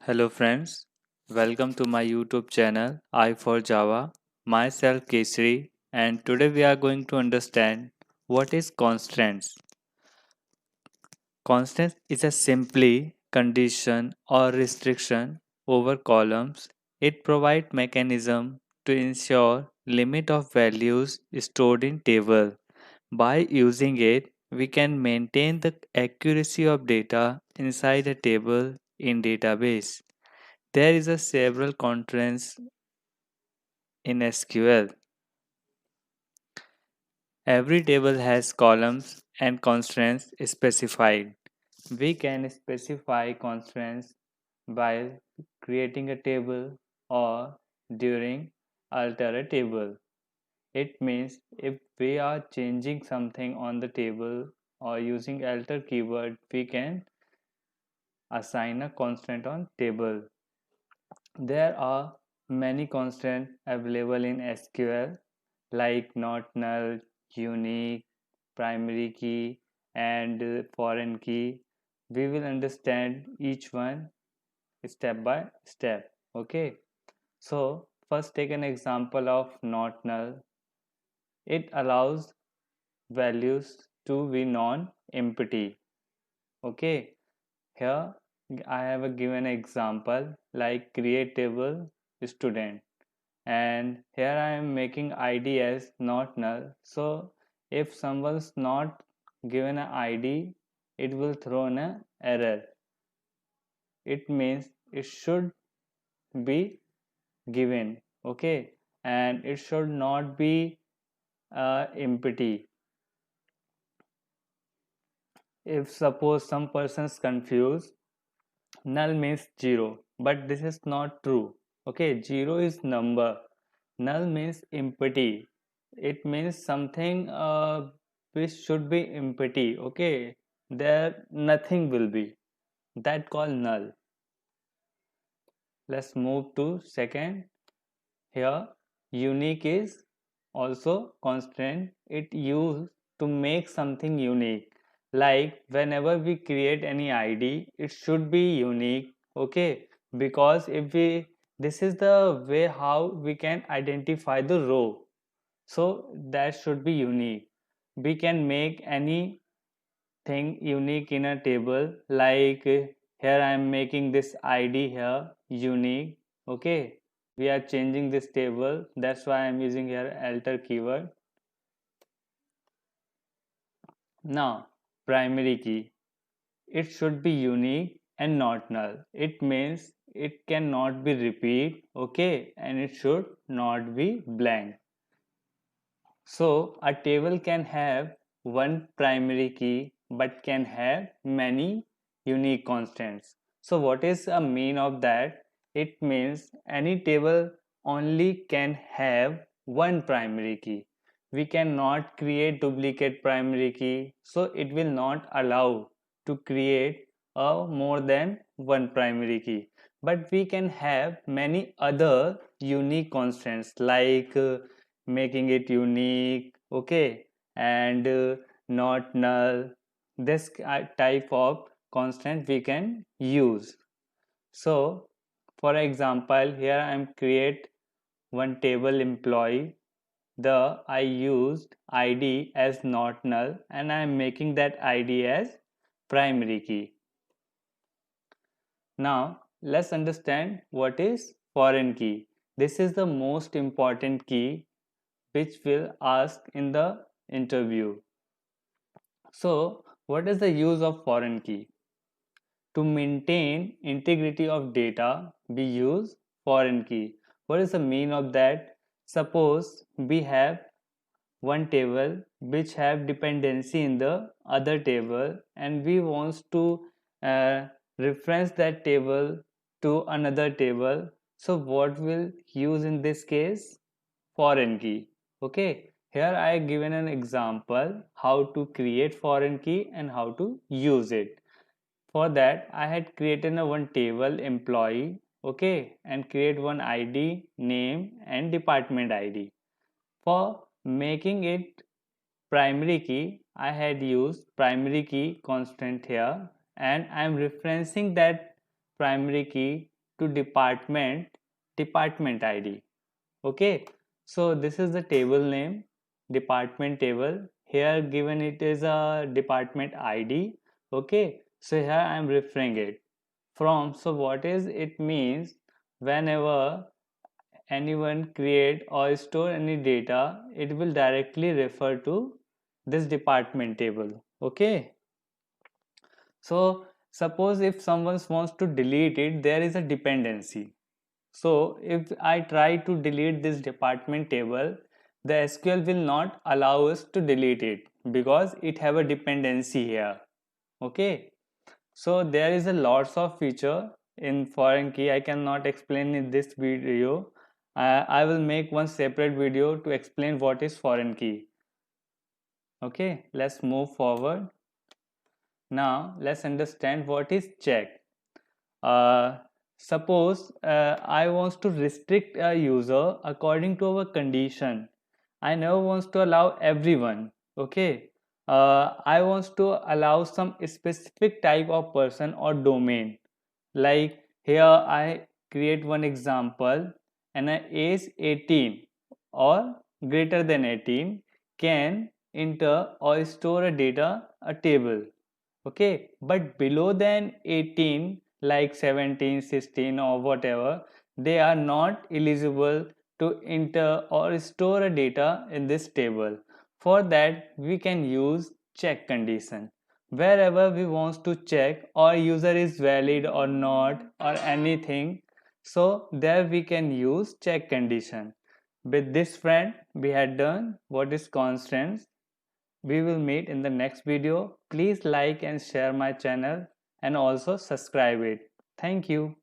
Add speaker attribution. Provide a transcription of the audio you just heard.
Speaker 1: Hello friends, welcome to my YouTube channel I for Java. Myself Kesri, and today we are going to understand what is constraints. Constraint is a simply condition or restriction over columns. It provides mechanism to ensure limit of values stored in table. By using it, we can maintain the accuracy of data inside a table in database. There is a several constraints in SQL. Every table has columns and constraints specified. We can specify constraints by creating a table or during alter a table. It means if we are changing something on the table or using alter keyword, we can assign a constraint on table. There are many constraints available in SQL like not null, unique, primary key, and foreign key. We will understand each one step by step. Okay, so first take an example of not null. It allows values to be non-empty. Okay, here I have a given example like create table student, and here I am making id as not null. So if someone's not given an id, it will throw an error. It means it should be given. Okay, and it should not be empty. If suppose some person's confused, null means 0, but this is not true. Okay, 0 is number, null means empty. It means something which should be empty. Okay, there nothing will be, that called null. Let's move to second. Here unique is also constraint. It used to make something unique, like whenever we create any id it should be unique. Okay, because if we, this is the way how we can identify the row, so that should be unique. We can make anything unique in a table, like here I am making this id here unique. Okay, we are changing this table, that's why I am using here alter keyword. Now primary key, it should be unique and not null. It means it cannot be repeat. Okay, and it should not be blank. So a table can have one primary key but can have many unique constants. So what is a mean of that? It means any table only can have one primary key. We cannot create duplicate primary key, so it will not allow to create a more than one primary key. But we can have many other unique constants like making it unique. Okay, and not null. This type of constant we can use. So for example, here I am create one table employee. The I used id as not null and I am making that id as primary key. Now let's understand what is foreign key. This is the most important key which will ask in the interview. So what is the use of foreign key? To maintain integrity of data, we use foreign key. What is the mean of that? Suppose we have one table which have dependency in the other table and we wants to uh, reference that table to another table. So what will use in this case? Foreign key. Okay, here I have given an example how to create foreign key and how to use it. For that I had created a one table employee. Okay, and create one id, name and department id. For making it primary key, I had used primary key constant here and I am referencing that primary key to department id. Okay, so this is the table name, department table. Here given it is a department id. Okay, so here I am referring it from. So what is it means? Whenever anyone create or store any data, it will directly refer to this department table. Okay, so suppose if someone wants to delete it, there is a dependency. So if I try to delete this department table, the SQL will not allow us to delete it because it have a dependency here. Okay, so there is a lots of feature in foreign key. I cannot explain in this video. I will make one separate video to explain what is foreign key. Okay, let's move forward. Now let's understand what is check. Uh, Suppose I want to restrict a user according to our condition. I never want to allow everyone. Okay. I want to allow some specific type of person or domain. Like here I create one example, and an age 18 or greater than 18 can enter or store a data a table. Okay, but below than 18 like 17, 16 or whatever, they are not eligible to enter or store a data in this table. For that we can use check condition. Wherever we want to check or user is valid or not or anything, so there we can use check condition. With this friend, we had done what is constants. We will meet in the next video. Please like and share my channel and also subscribe it. Thank you.